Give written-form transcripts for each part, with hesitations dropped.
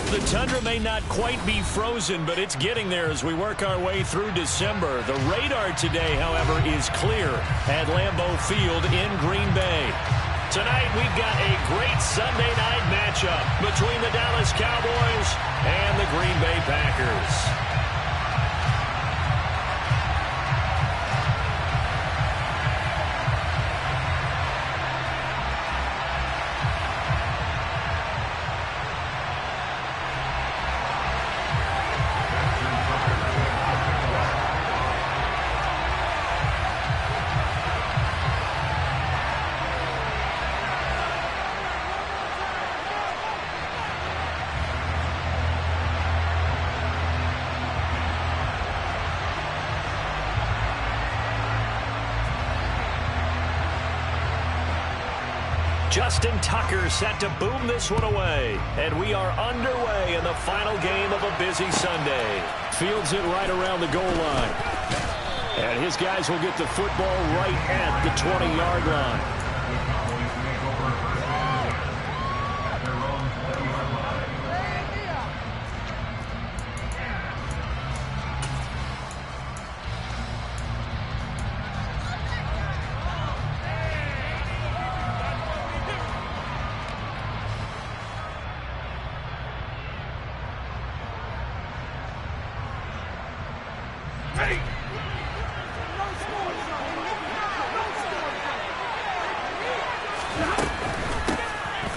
The tundra may not quite be frozen, but it's getting there as we work our way through December. The radar today, however, is clear at Lambeau Field in Green Bay. Tonight, we've got a great Sunday night matchup between the Dallas Cowboys and the Green Bay Packers. Justin Tucker set to boom this one away. And we are underway in the final game of a busy Sunday. Fields it right around the goal line. And his guys will get the football right at the 20-yard line.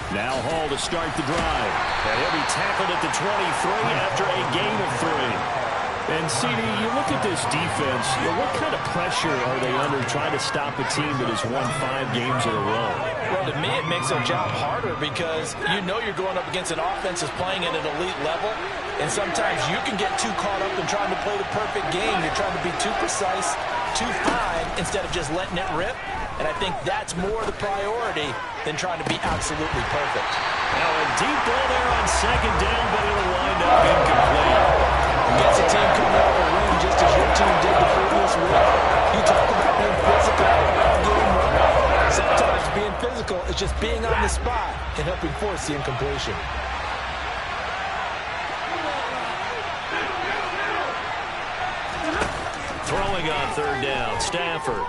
Now Hall to start the drive. And he'll be tackled at the 23 after a gain of 3. And, CD, you look at this defense, what kind of pressure are they under trying to stop a team that has won 5 games in a row? Well, to me, it makes their job harder because you know you're going up against an offense that's playing at an elite level, and sometimes you can get too caught up in trying to play the perfect game. You're trying to be too precise, too fine, instead of just letting it rip. And I think that's more the priority than trying to be absolutely perfect. Now a deep ball there on second down, but it'll wind up incomplete. Against a team coming out of the win just as your team did the previous week. You talk about being physical all game long. Sometimes being physical is just being on the spot and helping force the incompletion. Throwing on third down, Stafford.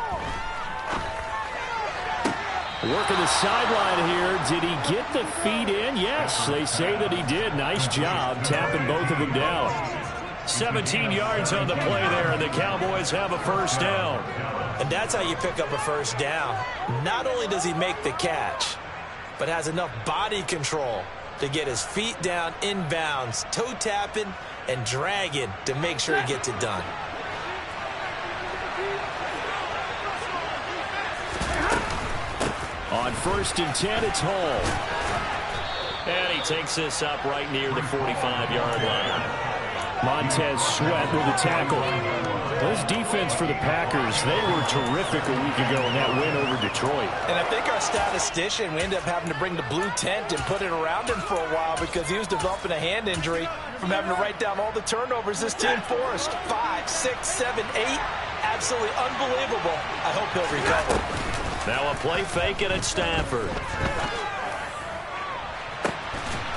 Working the sideline here. Did he get the feet in? Yes, they say that he did. Nice job tapping both of them down. 17 yards on the play there, and the Cowboys have a first down. And that's how you pick up a first down. Not only does he make the catch, but has enough body control to get his feet down inbounds, toe tapping and dragging to make sure he gets it done. On 1st and 10, it's Hall. And he takes this up right near the 45-yard line. Montez Sweat with a tackle. Those defense for the Packers, they were terrific a week ago in that win over Detroit. And I think our statistician, we ended up having to bring the blue tent and put it around him for a while because he was developing a hand injury from having to write down all the turnovers this team forced. 5, 6, 7, 8. Absolutely unbelievable. I hope he'll recover. Now a play fake and it's Stafford.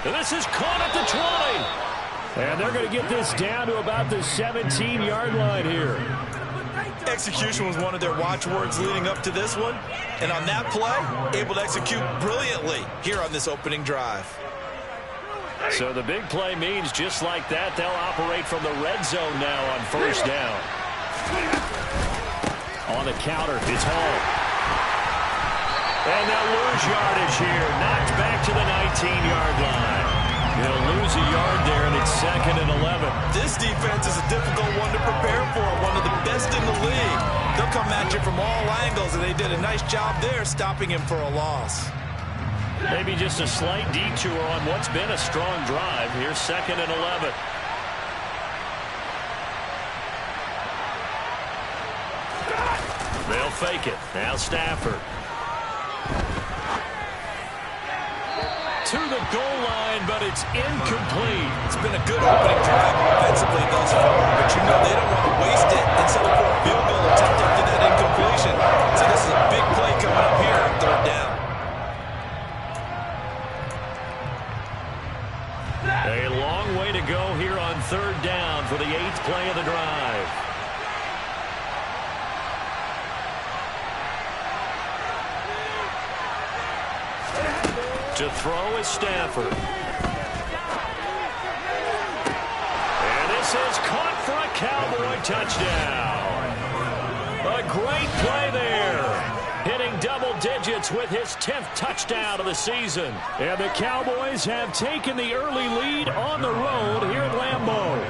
And this is caught at the 20. And they're going to get this down to about the 17-yard line here. Execution was one of their watchwords leading up to this one. And on that play, able to execute brilliantly here on this opening drive. So the big play means just like that, they'll operate from the red zone now on first down. On the counter, it's Hall. And they'll lose yardage here. Knocked back to the 19-yard line. They'll lose a yard there, and it's 2nd and 11. This defense is a difficult one to prepare for, one of the best in the league. They'll come at you from all angles, and they did a nice job there stopping him for a loss. Maybe just a slight detour on what's been a strong drive. Here's 2nd and 11. They'll fake it. Now Stafford. To the goal line, but it's incomplete. It's been a good opening drive offensively thus far, but you know they don't want to waste it and settle for a field goal attempt after that incompletion. So this is a big play coming up here on third down. A long for the 8th play of the drive. To throw is Stafford. And this is caught for a Cowboy touchdown. A great play there. Hitting double digits with his 10th touchdown of the season. And the Cowboys have taken the early lead on the road here at Lambeau.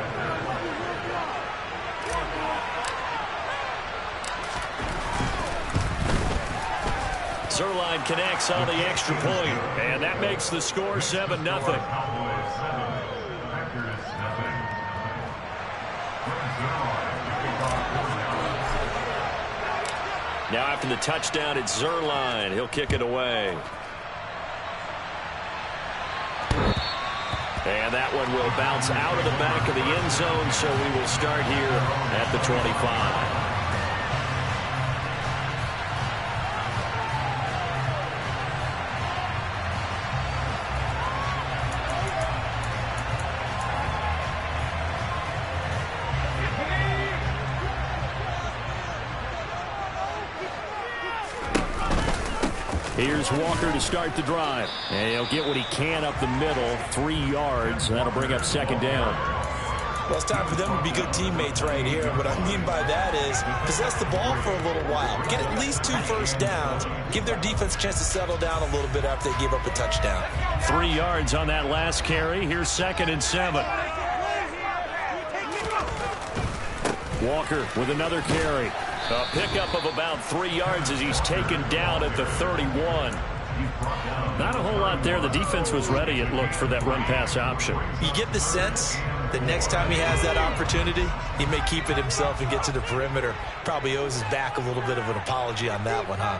Zerline connects on the extra point, and that makes the score 7-0. Now after the touchdown, it's Zerline. He'll kick it away. And that one will bounce out of the back of the end zone, so we will start here at the 25. Here's Walker to start the drive. And he'll get what he can up the middle, 3 yards. That'll bring up 2nd down. Well, it's time for them to be good teammates right here. What I mean by that is possess the ball for a little while. Get at least 2 first downs. Give their defense a chance to settle down a little bit after they give up a touchdown. 3 yards on that last carry. Here's 2nd and 7. Walker with another carry. A pickup of about 3 yards as he's taken down at the 31. Not a whole lot there. The defense was ready, it looked, for that run-pass option. You get the sense that next time he has that opportunity, he may keep it himself and get to the perimeter. Probably owes his back a little bit of an apology on that one, huh?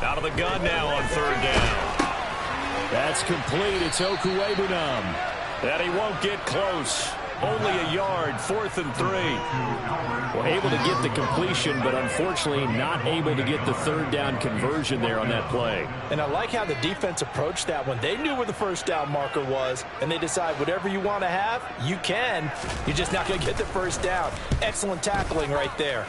Out of the gun now on 3rd down. That's complete. It's Okuwebunam. And he won't get close. Only a yard, 4th and 3. Well, able to get the completion, but unfortunately not able to get the 3rd down conversion there on that play. And I like how the defense approached that one. They knew where the first down marker was, and they decide whatever you want to have, you can. You're just not going to get the first down. Excellent tackling right there.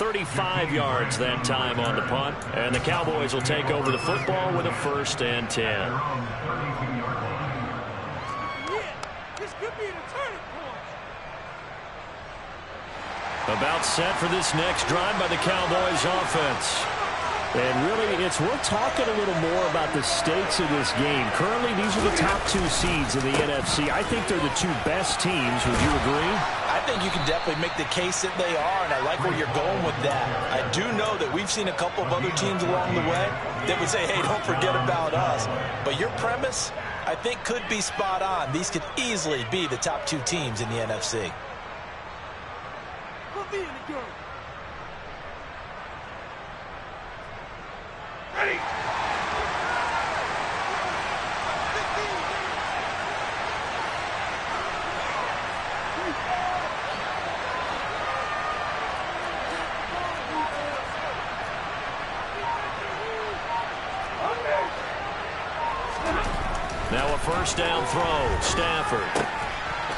.35 yards that time on the punt. And the Cowboys will take over the football with a 1st and 10. This could be the turning point. About set for this next drive by the Cowboys offense. And really, it's worth talking a little more about the stakes of this game. Currently, these are the top 2 seeds in the NFC. I think they're the 2 best teams. Would you agree? I think you can definitely make the case that they are, and I like where you're going with that. I do know that we've seen a couple of other teams along the way that would say, hey, don't forget about us. But your premise, I think, could be spot on. These could easily be the top 2 teams in the NFC. Put me in the game. Ready. Now a 1st down throw. Stafford.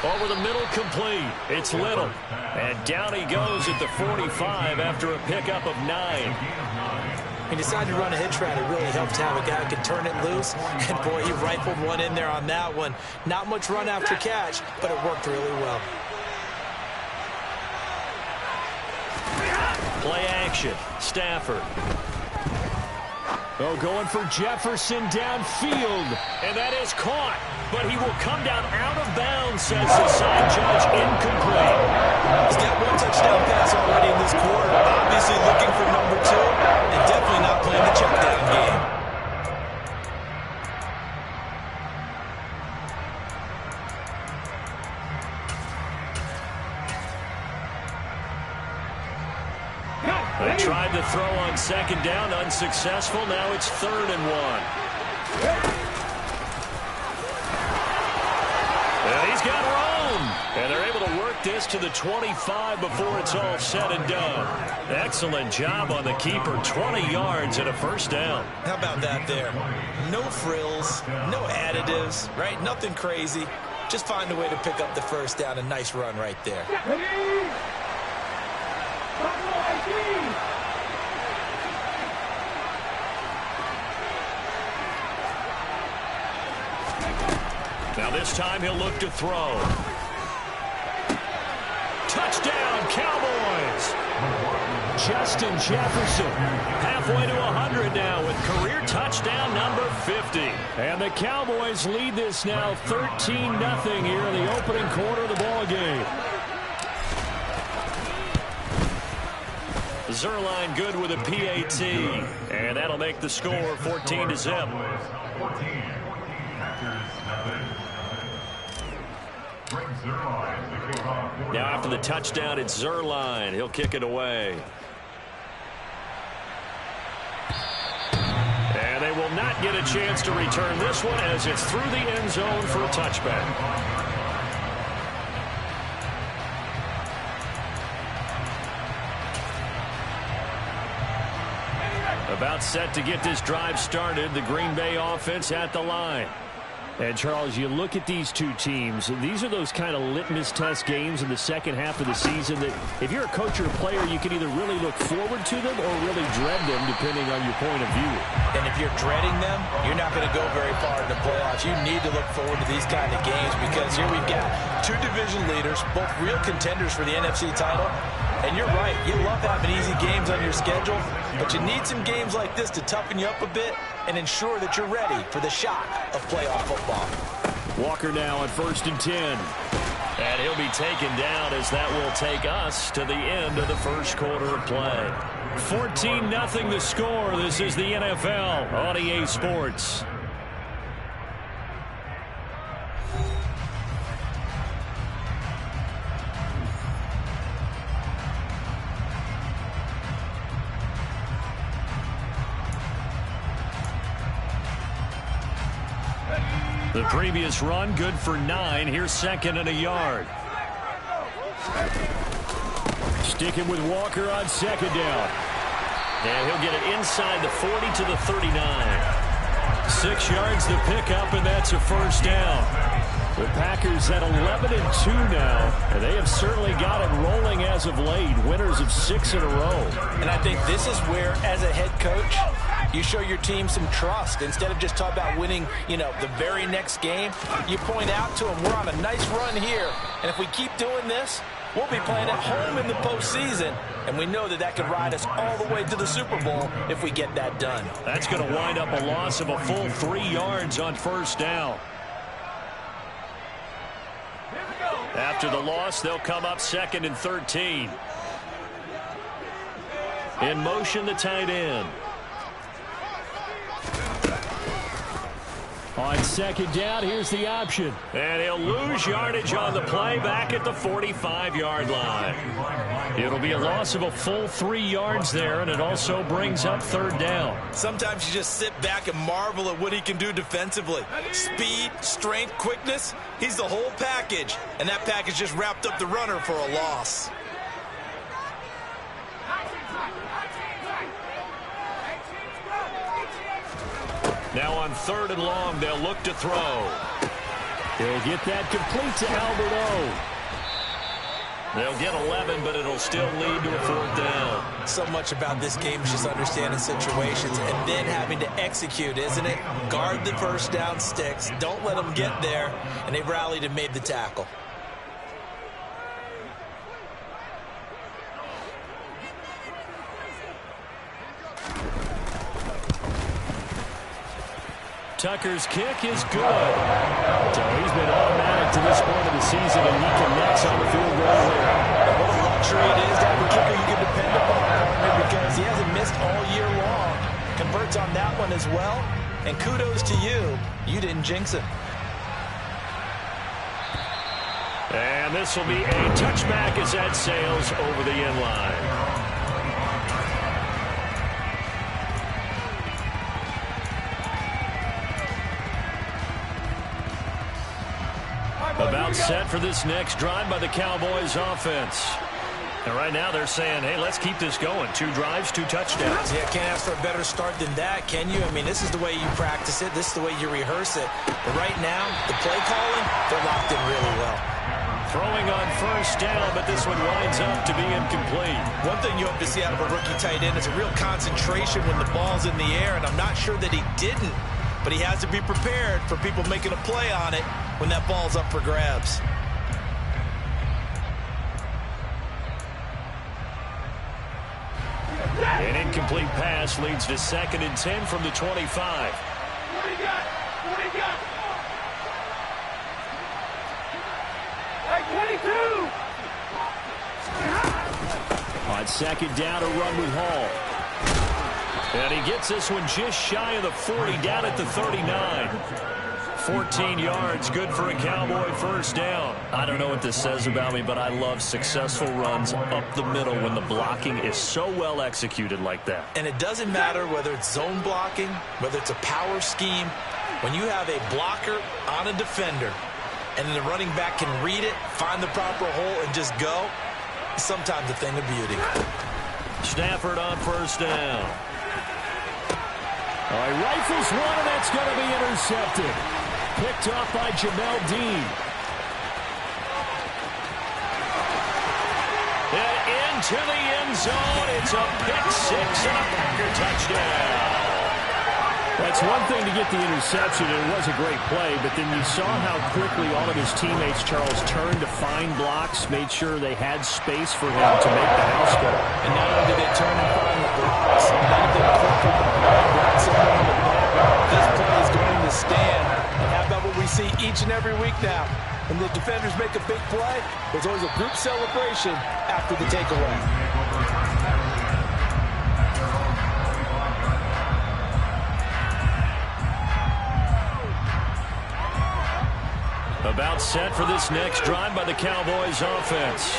Over the middle, complete. It's Little. And down he goes at the 45 after a pickup of 9. He decided to run a hitch route. It really helped to have a guy who could turn it loose. And, boy, he rifled one in there on that one. Not much run after catch, but it worked really well. Play action. Stafford. Oh, going for Jefferson downfield. And that is caught. But he will come down out of bounds, says the side judge. Incomplete. He's got 1 touchdown pass already in this quarter. Obviously looking for number 2. And definitely not playing the check down game. They tried to throw on 2nd down, unsuccessful. Now it's 3rd and 1. And he's got room. And they're able to work this to the 25 before it's all said and done. Excellent job on the keeper. 20 yards and a first down. How about that there? No frills, no additives, right? Nothing crazy. Just find a way to pick up the first down. A nice run right there. Now this time he'll look to throw. Touchdown, Cowboys! Justin Jefferson halfway to 100 now with career touchdown number 50. And the Cowboys lead this now 13-0 here in the opening quarter of the ball game. Zerline good with a PAT. And that'll make the score 14-0. Now after the touchdown, it's Zerline. He'll kick it away. And they will not get a chance to return this one as it's through the end zone for a touchback. About set to get this drive started. The Green Bay offense at the line. And, Charles, you look at these two teams, these are those kind of litmus test games in the second half of the season that if you're a coach or a player, you can either really look forward to them or really dread them, depending on your point of view. And if you're dreading them, you're not going to go very far in the playoffs. You need to look forward to these kind of games because here we've got two division leaders, both real contenders for the NFC title. And you're right, you love having easy games on your schedule, but you need some games like this to toughen you up a bit and ensure that you're ready for the shock of playoff football. Walker now on 1st and 10. And he'll be taken down as that will take us to the end of the first quarter of play. 14-0 the score. This is the NFL on EA Sports. The previous run, good for 9. Here's 2nd and a yard. Sticking with Walker on 2nd down. And he'll get it inside the 40 to the 39. 6 yards the pickup, and that's a first down. The Packers at 11-2 now, and they have certainly got it rolling as of late. Winners of 6 in a row. And I think this is where, as a head coach, you show your team some trust. Instead of just talking about winning, the very next game, you point out to them, we're on a nice run here. And if we keep doing this, we'll be playing at home in the postseason. And we know that that could ride us all the way to the Super Bowl if we get that done. That's going to wind up a loss of a full 3 yards on first down. After the loss, they'll come up 2nd and 13. In motion, the tight end. On 2nd down, here's the option. And he'll lose yardage on the play back at the 45-yard line. It'll be a loss of a full 3 yards there, and it also brings up 3rd down. Sometimes you just sit back and marvel at what he can do defensively. Speed, strength, quickness, he's the whole package. And that package just wrapped up the runner for a loss. Now on 3rd and long, they'll look to throw. He'll get that complete to Albert O. They'll get 11, but it'll still lead to a 4th down. So much about this game is just understanding situations and then having to execute, isn't it? Guard the first down sticks. Don't let them get there. And they rallied and made the tackle. Tucker's kick is good. So he's been automatic to this point of the season, and he connects on the field goal there. What a luxury it is to have a kicker you can depend upon, because he hasn't missed all year long. Converts on that one as well, and kudos to you. You didn't jinx him. And this will be a touchback as that sails over the end line. About set for this next drive by the Cowboys offense. And right now they're saying, hey, let's keep this going. 2 drives, 2 touchdowns. Yeah, can't ask for a better start than that, can you? I mean, this is the way you practice it. This is the way you rehearse it. But right now, the play calling, they're locked in really well. Throwing on first down, but this one winds up to be incomplete. One thing you hope to see out of a rookie tight end is a real concentration when the ball's in the air, and I'm not sure that he didn't, but he has to be prepared for people making a play on it when that ball's up for grabs. An incomplete pass leads to 2nd and 10 from the 25. What do you got? What do you got? Like 22! On 2nd down, a run with Hall. And he gets this one just shy of the 40, down at the 39. 14 yards, good for a Cowboy first down. I don't know what this says about me, but I love successful runs up the middle when the blocking is so well executed like that. And it doesn't matter whether it's zone blocking, whether it's a power scheme. When you have a blocker on a defender and then the running back can read it, find the proper hole, and just go, sometimes a thing of beauty. Stafford on first down. All right, rifles one, and that's going to be intercepted. Picked off by Jamel Dean. And into the end zone. It's a pick 6 and a Packer touchdown. That's one thing to get the interception, and it was a great play, but then you saw how quickly all of his teammates, Charles, turned to find blocks, made sure they had space for him to make the house call. And not only did they turn and find the blocks, none of them put the ball someone in the back. This play is going to stand. And how about what we see each and every week now? When the defenders make a big play, there's always a group celebration after the takeaway. About set for this next drive by the Cowboys offense.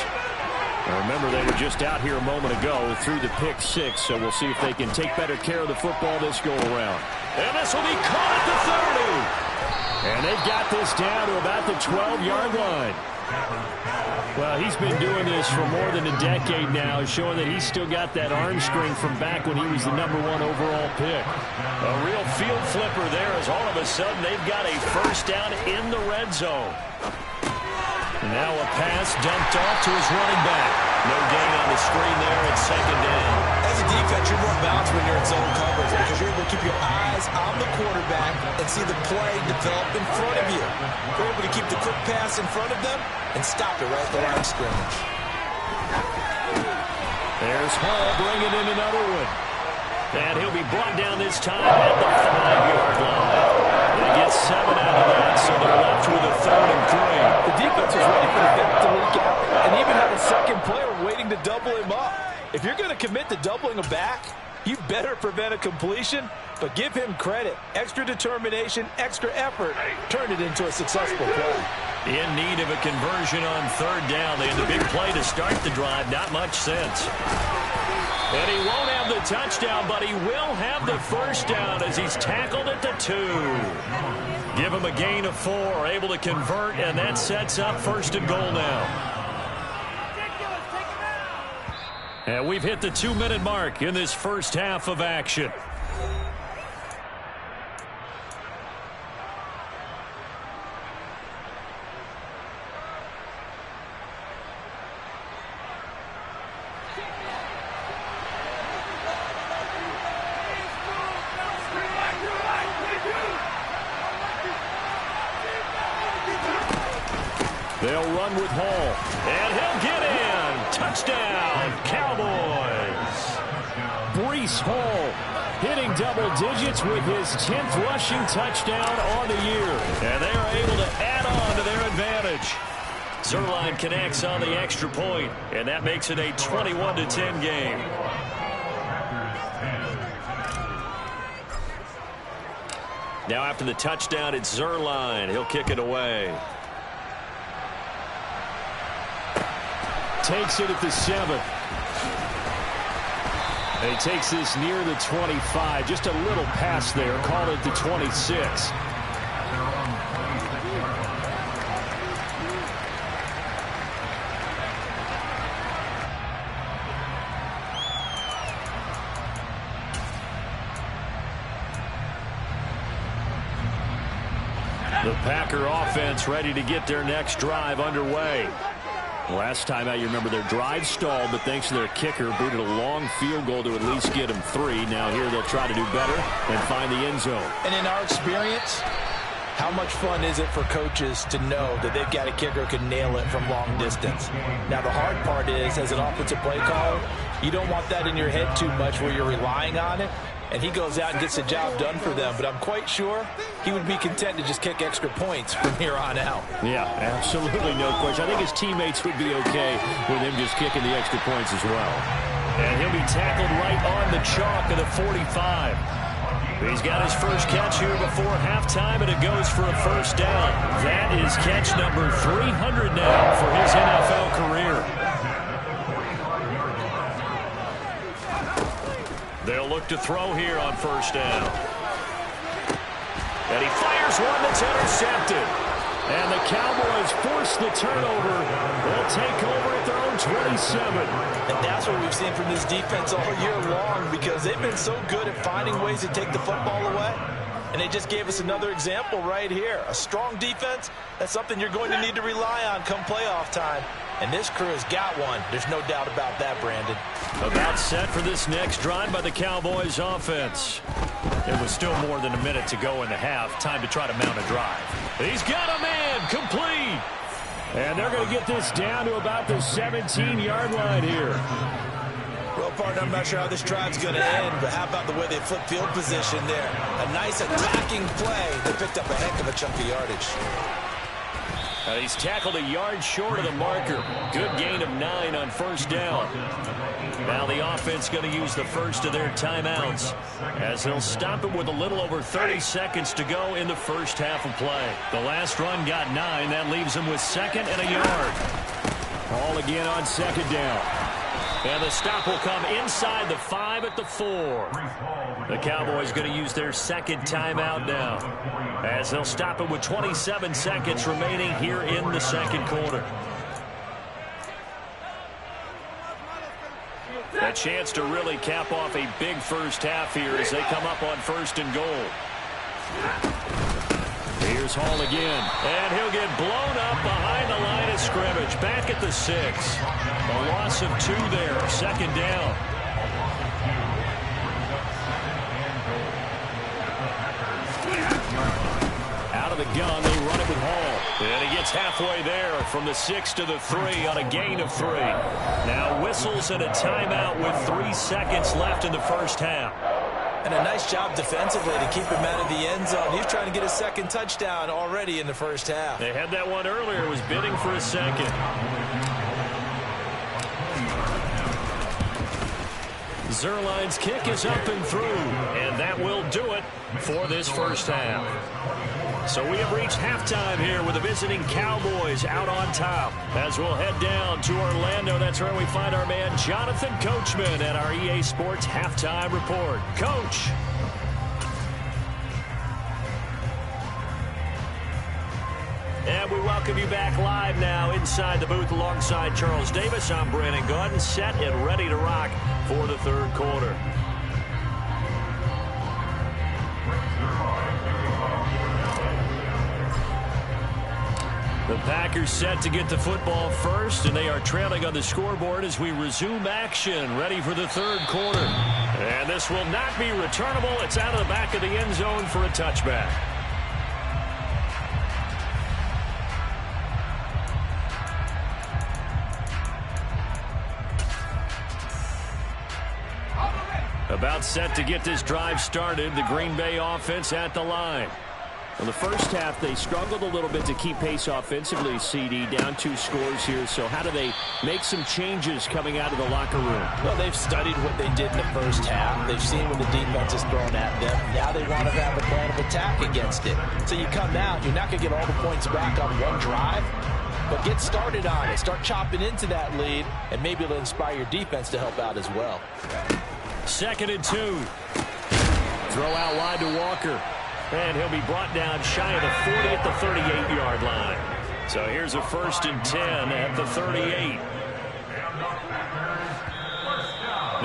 Now remember, they were just out here a moment ago through the pick 6, so we'll see if they can take better care of the football this go around. And this will be caught at the 30. And they've got this down to about the 12-yard line. Well, he's been doing this for more than a decade now, showing that he's still got that arm strength from back when he was the #1 overall pick. A real field flipper there, as all of a sudden they've got a first down in the red zone. And now a pass dumped off to his running back. No gain on the screen there at 2nd down. As a defense, you're more balanced when you're in zone coverage because you're able to keep your eyes on the quarterback and see the play develop in front of you. You're able to keep the quick pass in front of them and stop it right at the line of scrimmage. There's Hall bringing in another one. And he'll be brought down this time at the 5-yard line. They get 7 out of that, so they're left with a 3rd and 3. The defense is ready for the vet to leak out and even have a second player waiting to double him up. If you're going to commit to doubling him back, you better prevent a completion, but give him credit. Extra determination, extra effort, turn it into a successful play. In need of a conversion on 3rd down. They had the big play to start the drive. Not much sense. And he won't have the touchdown, but he will have the first down as he's tackled at the 2. Give him a gain of 4, able to convert, and that sets up 1st and goal now. And we've hit the 2-minute mark in this first half of action. They'll run with Hall, and he'll get in. Touchdown, Cowboys. Breece Hall hitting double digits with his 10th rushing touchdown on the year. And they are able to add on to their advantage. Zerline connects on the extra point, and that makes it a 21-10 game. Now after the touchdown, it's Zerline. He'll kick it away. Takes it at the 7. And he takes this near the 25. Just a little pass there. Call it the 26. The Packer offense ready to get their next drive underway. Last time out, you remember their drive stalled, but thanks to their kicker, booted a long field goal to at least get them 3. Now here they'll try to do better and find the end zone. And in our experience, how much fun is it for coaches to know that they've got a kicker who can nail it from long distance? Now, the hard part is, as an offensive play caller, you don't want that in your head too much where you're relying on it. And he goes out and gets the job done for them. But I'm quite sure he would be content to just kick extra points from here on out. Yeah, absolutely no question. I think his teammates would be okay with him just kicking the extra points as well. And he'll be tackled right on the chalk of the 45. He's got his first catch here before halftime, and it goes for a first down. That is catch number 300 now for his NFL career. They'll look to throw here on first down. And he fires one that's intercepted. And the Cowboys force the turnover. They'll take over at their own 27. And that's what we've seen from this defense all year long, because they've been so good at finding ways to take the football away. And they just gave us another example right here. A strong defense, that's something you're going to need to rely on come playoff time. And this crew has got one. There's no doubt about that, Brandon. About set for this next drive by the Cowboys offense. There was still more than a minute to go in the half. Time to try to mount a drive. He's got a man complete. And they're going to get this down to about the 17-yard line here. Well, partner, I'm not sure how this drive's going to end, but how about the way they flip field position there? A nice attacking play. They picked up a heck of a chunk of yardage. He's tackled a yard short of the marker. Good gain of 9 on first down. Now the offense going to use the first of their timeouts, as they'll stop it with a little over 30 seconds to go in the first half of play. The last run got 9. That leaves them with 2nd and a yard. All again on 2nd down. And the stop will come inside the 5 at the 4. The Cowboys going to use their 2nd timeout now, as they'll stop it with 27 seconds remaining here in the 2nd quarter. A chance to really cap off a big first half here as they come up on 1st and goal. Here's Hall again, and he'll get blown up behind the line of scrimmage. Back at the 6. A loss of 2 there, 2nd down. Out of the gun, they run it with Hall. And he gets halfway there from the 6 to the 3 on a gain of 3. Now whistles and a timeout with 3 seconds left in the first half. And a nice job defensively to keep him out of the end zone. He's trying to get a 2nd touchdown already in the first half. They had that one earlier. It was bidding for a 2nd. Zerline's kick is up and through, and that will do it for this first half. So we have reached halftime here with the visiting Cowboys out on top. As we'll head down to Orlando, that's where we find our man Jonathan Coachman at our EA Sports Halftime Report. Coach. And we welcome you back live now inside the booth alongside Charles Davis. I'm Brandon Gaudin, set and ready to rock for the 3rd quarter. The Packers set to get the football first, and they are trailing on the scoreboard as we resume action, ready for the 3rd quarter. And this will not be returnable. It's out of the back of the end zone for a touchback. About set to get this drive started, the Green Bay offense at the line. In the first half, they struggled a little bit to keep pace offensively, CD, down 2 scores here. So how do they make some changes coming out of the locker room? Well, they've studied what they did in the first half. They've seen what the defense is throwing at them. Now they want to have a plan of attack against it. So you come out, you're not going to get all the points back on one drive, but get started on it. Start chopping into that lead, and maybe it'll inspire your defense to help out as well. 2nd and 2. Throw out wide to Walker. And he'll be brought down shy of the 40 at the 38-yard line. So here's a 1st and 10 at the 38.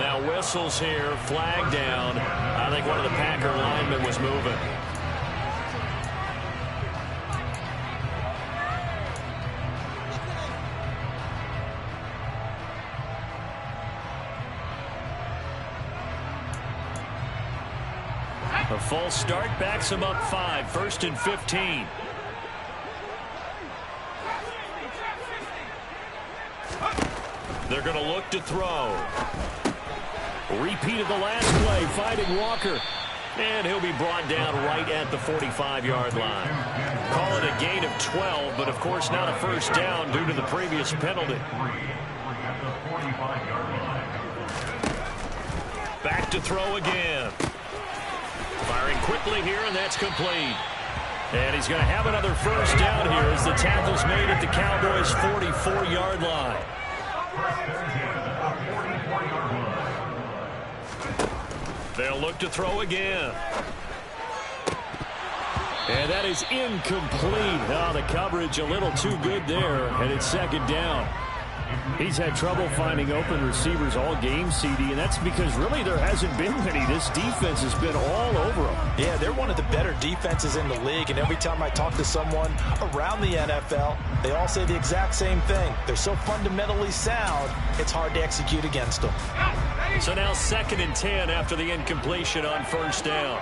Now whistles here, flag down. I think one of the Packer linemen was moving. A false start backs him up 5, 1st and 15. They're going to look to throw. Repeat of the last play, finding Walker. And he'll be brought down right at the 45-yard line. Call it a gain of 12, but of course not a first down due to the previous penalty. Back to throw again. Firing quickly here, and that's complete. And he's going to have another first down here as the tackle's made at the Cowboys' 44-yard line. They'll look to throw again. And that is incomplete. Oh, the coverage a little too good there, and it's 2nd down. He's had trouble finding open receivers all game, CD, and that's because really there hasn't been many. This defense has been all over them. Yeah, they're one of the better defenses in the league, and every time I talk to someone around the NFL, they all say the exact same thing. They're so fundamentally sound, it's hard to execute against them. So now 2nd and 10 after the incompletion on first down.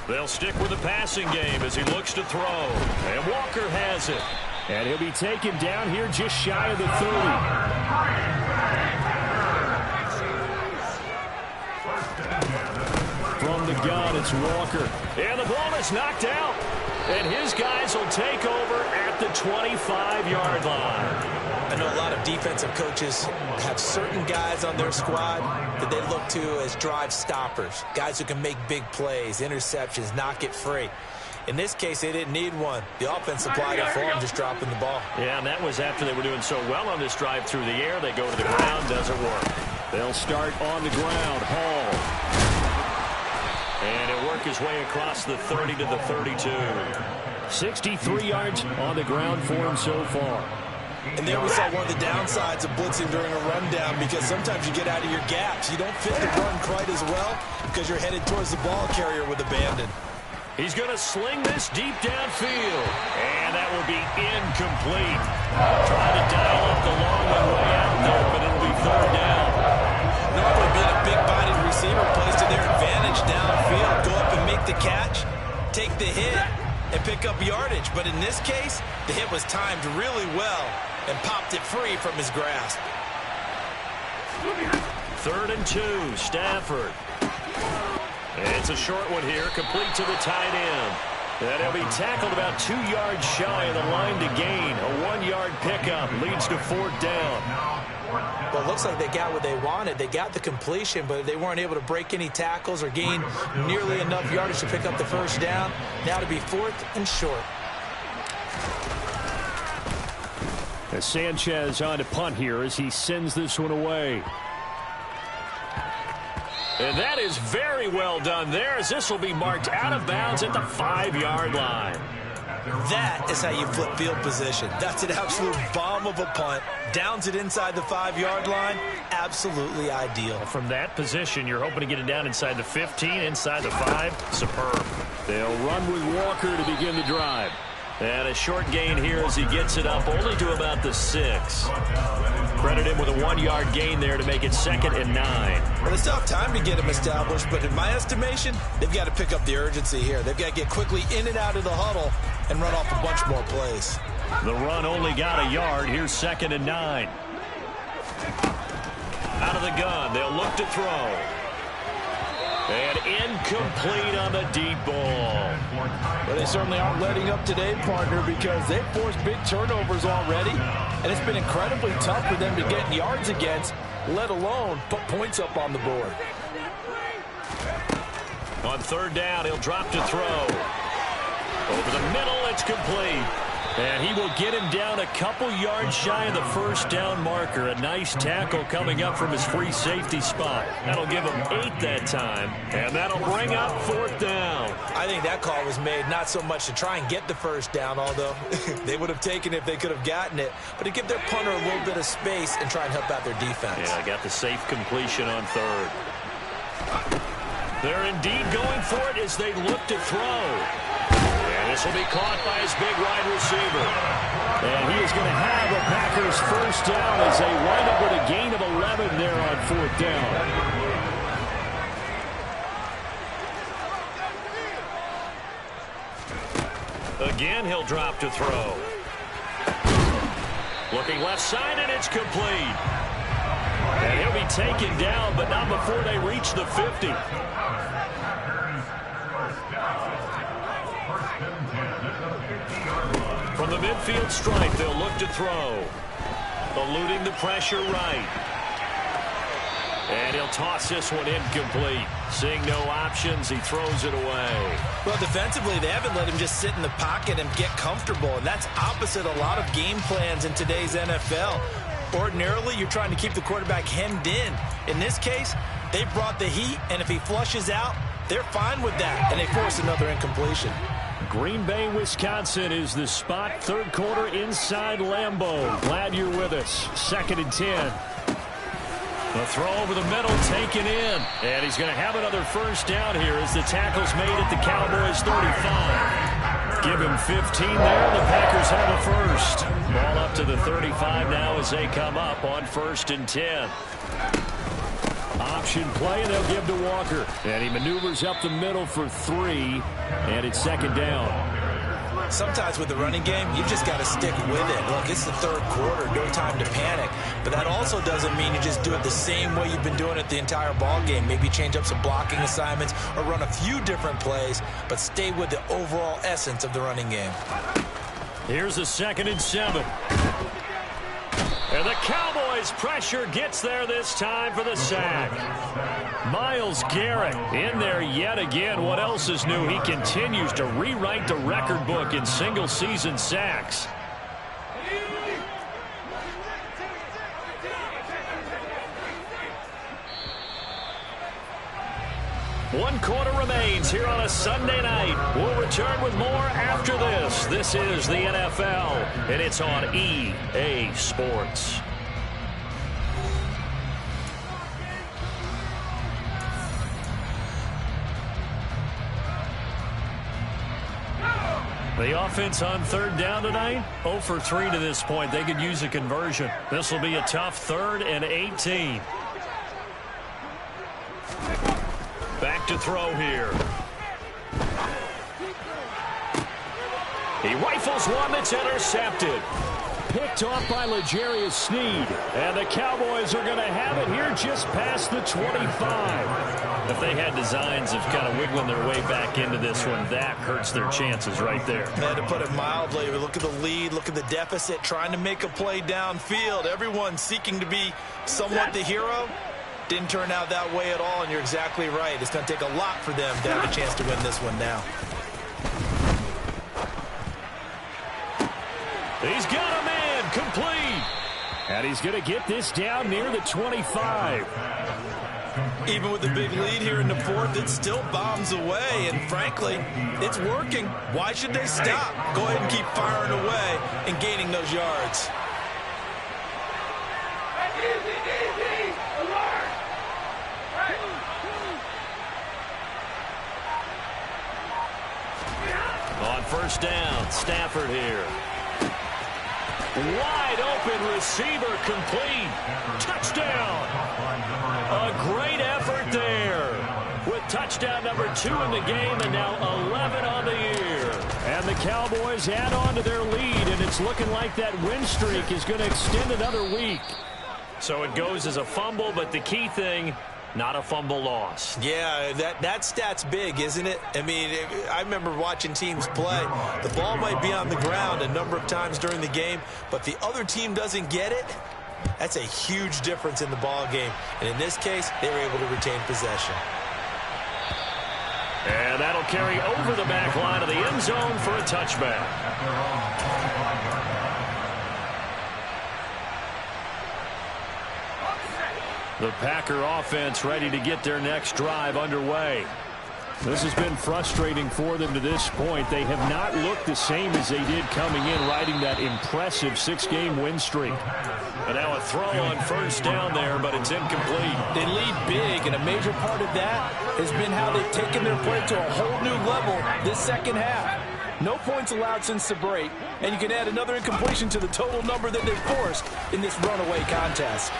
They'll stick with the passing game as he looks to throw. And Walker has it. And he'll be taken down here just shy of the 30. From the gun, it's Walker. And the ball is knocked out. And his guys will take over at the 25-yard line. I know a lot of defensive coaches have certain guys on their squad that they look to as drive stoppers, guys who can make big plays, interceptions, knock it free. In this case, they didn't need one. The offense supplied it for them, just dropping the ball. Yeah, and that was after they were doing so well on this drive through the air. They go to the ground, doesn't work. They'll start on the ground. Hall. And he'll work his way across the 30 to the 32. 63 yards on the ground for him so far. And there we saw one of the downsides of blitzing during a rundown, because sometimes you get out of your gaps. You don't fit the run quite as well because you're headed towards the ball carrier with abandon. He's going to sling this deep downfield. And that will be incomplete. Trying to dial up the long way out there, but it'll be 3rd down. Normally being a big-bodied receiver plays to their advantage downfield. Go up and make the catch, take the hit, and pick up yardage. But in this case, the hit was timed really well and popped it free from his grasp. 3rd and 2, Stafford. It's a short one here, complete to the tight end. And he'll be tackled about 2 yards shy of the line to gain. A 1-yard pickup leads to 4th down. Well, it looks like they got what they wanted. They got the completion, but they weren't able to break any tackles or gain nearly enough yardage to pick up the first down. Now to be 4th and short. As Sanchez on to punt here as he sends this one away. And that is very well done there, as this will be marked out of bounds at the 5-yard line. That is how you flip field position. That's an absolute bomb of a punt. Downs it inside the 5-yard line. Absolutely ideal. From that position, you're hoping to get it down inside the 15, inside the 5. Superb. They'll run with Walker to begin the drive. And a short gain here as he gets it up only to about the 6. Credit him with a 1-yard gain there to make it 2nd and 9. Well, they still have time to get him established, but in my estimation, they've got to pick up the urgency here. They've got to get quickly in and out of the huddle and run off a bunch more plays. The run only got a yard. Here's 2nd and 9. Out of the gun, they'll look to throw. And incomplete on the deep ball. Well, they certainly aren't letting up today, partner, because they've forced big turnovers already. And it's been incredibly tough for them to get yards against, let alone put points up on the board. On 3rd down, he'll drop to throw. Over the middle, it's complete. And he will get him down a couple yards shy of the first down marker. A nice tackle coming up from his free safety spot. That'll give him 8 that time. And that'll bring up 4th down. I think that call was made not so much to try and get the first down, although they would have taken it if they could have gotten it, but to give their punter a little bit of space and try and help out their defense. Yeah, got the safe completion on 3rd. They're indeed going for it as they look to throw. And this will be caught by his big wide receiver. And he is going to have a Packers first down as they wind up with a gain of 11 there on 4th down. Again, he'll drop to throw. Looking left side, and it's complete. And he'll be taken down, but not before they reach the 50. From the midfield stripe, they'll look to throw. Eluding the pressure right. And he'll toss this one incomplete. Seeing no options, he throws it away. Well, defensively, they haven't let him just sit in the pocket and get comfortable, and that's opposite a lot of game plans in today's NFL. Ordinarily, you're trying to keep the quarterback hemmed in. In this case, they brought the heat, and if he flushes out, they're fine with that, and they force another incompletion. Green Bay, Wisconsin is the spot. Third quarter inside Lambeau. Glad you're with us. 2nd and 10. The throw over the middle taken in. And he's going to have another first down here as the tackle's made at the Cowboys 35. Give him 15 there. The Packers have a first. Ball up to the 35 now as they come up on 1st and 10. Option play, they'll give to Walker. And he maneuvers up the middle for 3. And it's 2nd down. Sometimes with the running game, you've just got to stick with it. Look, it's the third quarter, no time to panic. But that also doesn't mean you just do it the same way you've been doing it the entire ball game. Maybe change up some blocking assignments or run a few different plays, but stay with the overall essence of the running game. Here's a 2nd and 7. And the Cowboys' pressure gets there this time for the sack. Myles Garrett in there yet again. What else is new? He continues to rewrite the record book in single-season sacks. One quarter remains here on a Sunday night. We'll return with more after this. This is the NFL, and it's on EA Sports. The offense on 3rd down tonight, 0 for 3 to this point. They could use a conversion. This will be a tough 3rd and 18. Back to throw here. He rifles one that's intercepted. Picked off by L'Jarius Sneed. And the Cowboys are going to have it here just past the 25. If they had designs of kind of wiggling their way back into this one, that hurts their chances right there. Man, to put it mildly, look at the lead, look at the deficit, trying to make a play downfield. Everyone seeking to be somewhat the hero. Didn't turn out that way at all, and you're exactly right. It's going to take a lot for them to have a chance to win this one now. He's got a man complete. And he's going to get this down near the 25. Even with the big lead here in the 4th, it still bombs away, and frankly, it's working. Why should they stop? Go ahead and keep firing away and gaining those yards. On 1st down, Stafford here. Wide open receiver complete. Touchdown. A great effort there. With touchdown number 2 in the game and now 11 on the year. And the Cowboys add on to their lead, and it's looking like that win streak is going to extend another week. So it goes as a fumble, but the key thing, not a fumble loss. Yeah, that stat's big, isn't it? I mean, I remember watching teams play. The ball might be on the ground a number of times during the game, but the other team doesn't get it. That's a huge difference in the ball game. And in this case, they were able to retain possession. And that'll carry over the back line of the end zone for a touchback. The Packer offense ready to get their next drive underway. This has been frustrating for them to this point. They have not looked the same as they did coming in, riding that impressive 6-game win streak. And now a throw on 1st down there, but it's incomplete. They lead big, and a major part of that has been how they've taken their play to a whole new level this second half. No points allowed since the break, and you can add another incompletion to the total number that they've forced in this runaway contest.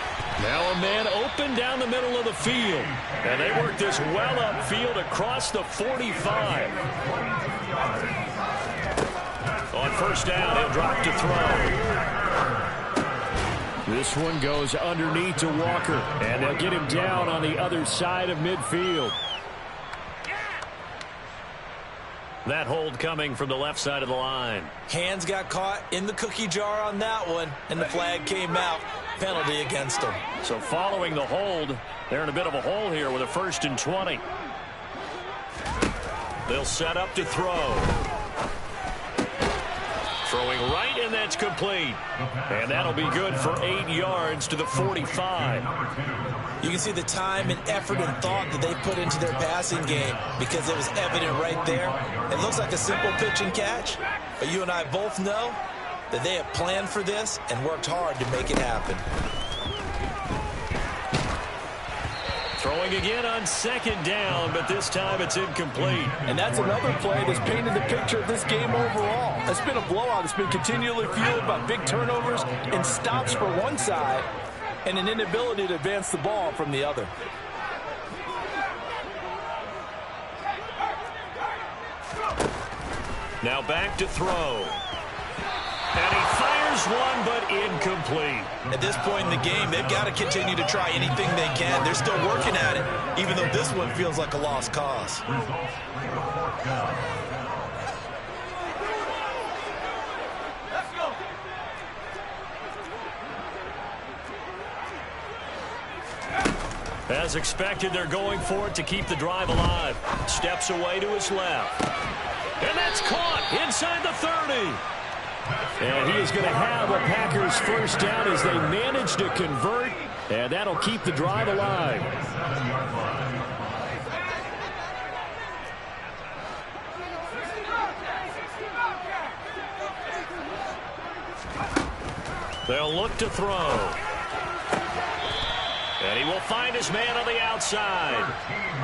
Now a man open down the middle of the field. And they work this well upfield across the 45. first down. He'll drop to throw. This one goes underneath to Walker, and they'll get him down on the other side of midfield. That hold coming from the left side of the line. Hands got caught in the cookie jar on that one, and the flag came out. Penalty against him. So following the hold, they're in a bit of a hole here with a 1st and 20. They'll set up to throw. Throwing right, and that's complete. And that'll be good for 8 yards to the 45. You can see the time and effort and thought that they put into their passing game because it was evident right there. It looks like a simple pitch and catch, but you and I both know that they have planned for this and worked hard to make it happen. Throwing again on 2nd down, but this time it's incomplete. And that's another play that's painted the picture of this game overall. It's been a blowout. It's been continually fueled by big turnovers and stops for one side and an inability to advance the ball from the other. Now back to throw. And he fires one, but incomplete. At this point in the game, they've got to continue to try anything they can. They're still working at it, even though this one feels like a lost cause. As expected, they're going for it to keep the drive alive. Steps away to his left. And that's caught inside the 30. And he is going to have a Packers first down as they manage to convert, and that'll keep the drive alive. They'll look to throw. And he will find his man on the outside.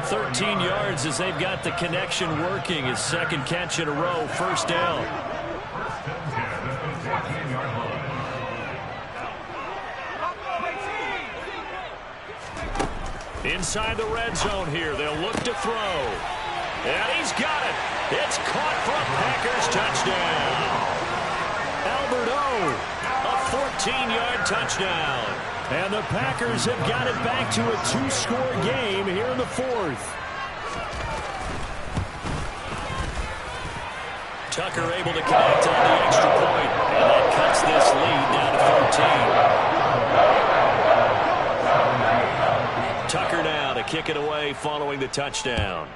13 yards as they've got the connection working. His 2nd catch in a row, first down. Inside the red zone here. They'll look to throw. And he's got it. It's caught for a Packers touchdown. Albert O, a 14-yard touchdown. And the Packers have got it back to a 2-score game here in the 4th. Tucker able to connect on the extra point, and that cuts this lead down to 13. Tucker now to kick it away following the touchdown.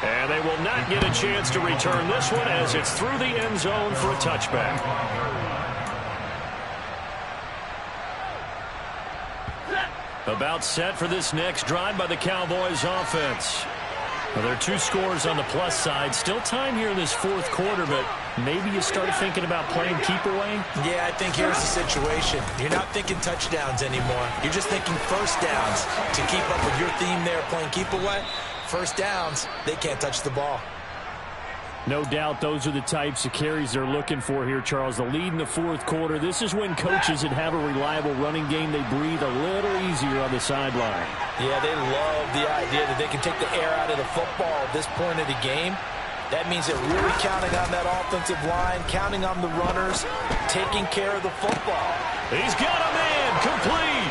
And they will not get a chance to return this one as it's through the end zone for a touchback. About set for this next drive by the Cowboys offense. Well, there are 2 scores on the plus side. Still time here in this 4th quarter, but maybe you start thinking about playing keep away? Yeah, I think here's the situation. You're not thinking touchdowns anymore. You're just thinking first downs. To keep up with your theme there, playing keep away, first downs, they can't touch the ball. No doubt those are the types of carries they're looking for here, Charles. The lead in the 4th quarter. This is when coaches that have a reliable running game, they breathe a little easier on the sideline. Yeah, they love the idea that they can take the air out of the football at this point of the game. That means they're really counting on that offensive line, counting on the runners, taking care of the football. He's got a man, complete.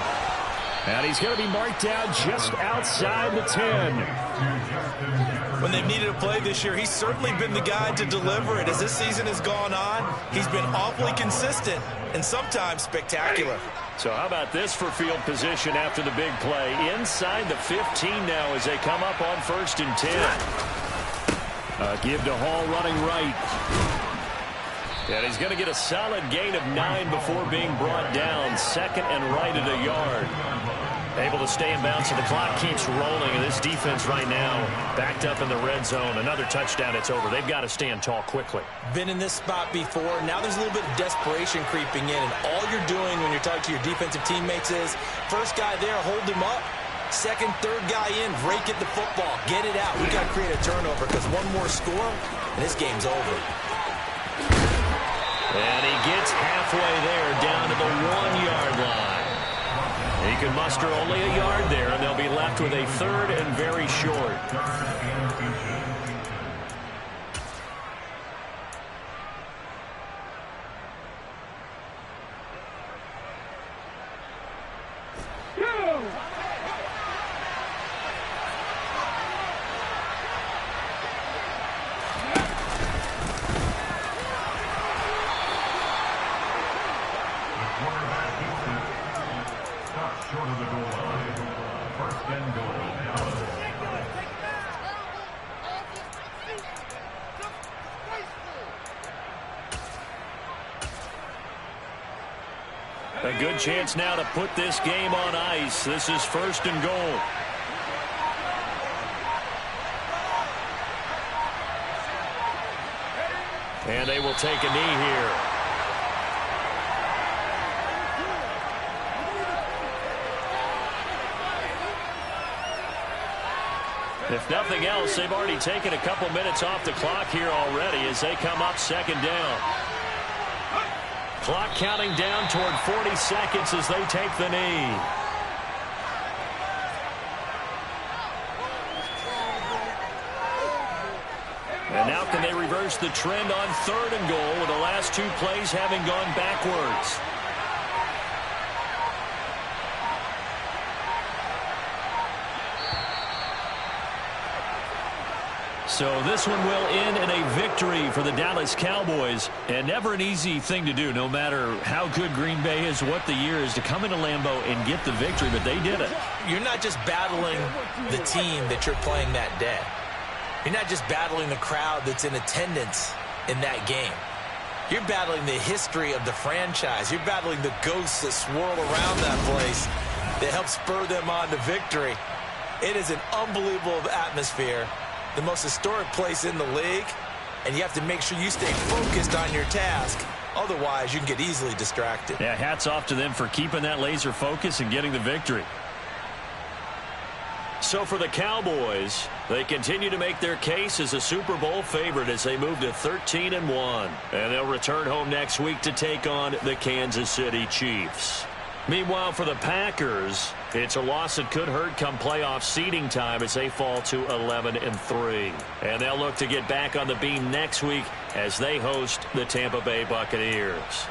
And he's going to be marked down just outside the 10. When they've needed a play this year, he's certainly been the guy to deliver it. As this season has gone on, he's been awfully consistent and sometimes spectacular. So how about this for field position after the big play? Inside the 15 now as they come up on 1st and 10. Give to Hall running right. And he's going to get a solid gain of 9 before being brought down. 2nd and right at a yard. Able to stay in bounds, so the clock keeps rolling. And this defense right now backed up in the red zone. Another touchdown, it's over. They've got to stand tall quickly. Been in this spot before. Now there's a little bit of desperation creeping in. And all you're doing when you're talking to your defensive teammates is, first guy there, hold him up. 2nd, 3rd guy in, break at the football. Get it out. We've got to create a turnover because one more score, and this game's over. And he gets halfway there down to the 1-yard line. He can muster only a yard there, and they'll be left with a 3rd and very short. A good chance now to put this game on ice. This is 1st and goal. And they will take a knee here. If nothing else, they've already taken a couple minutes off the clock here already as they come up 2nd down. Clock counting down toward 40 seconds as they take the knee. And now can they reverse the trend on 3rd and goal with the last 2 plays having gone backwards? So this one will end in a victory for the Dallas Cowboys. And never an easy thing to do, no matter how good Green Bay is, what the year is, to come into Lambeau and get the victory. But they did it. You're not just battling the team that you're playing that day. You're not just battling the crowd that's in attendance in that game. You're battling the history of the franchise. You're battling the ghosts that swirl around that place that help spur them on to victory. It is an unbelievable atmosphere. The most historic place in the league, and you have to make sure you stay focused on your task. Otherwise, you can get easily distracted. Yeah, hats off to them for keeping that laser focus and getting the victory. So for the Cowboys, they continue to make their case as a Super Bowl favorite as they move to 13-1. And they'll return home next week to take on the Kansas City Chiefs. Meanwhile, for the Packers, it's a loss that could hurt come playoff seeding time as they fall to 11-3. And they'll look to get back on the beam next week as they host the Tampa Bay Buccaneers.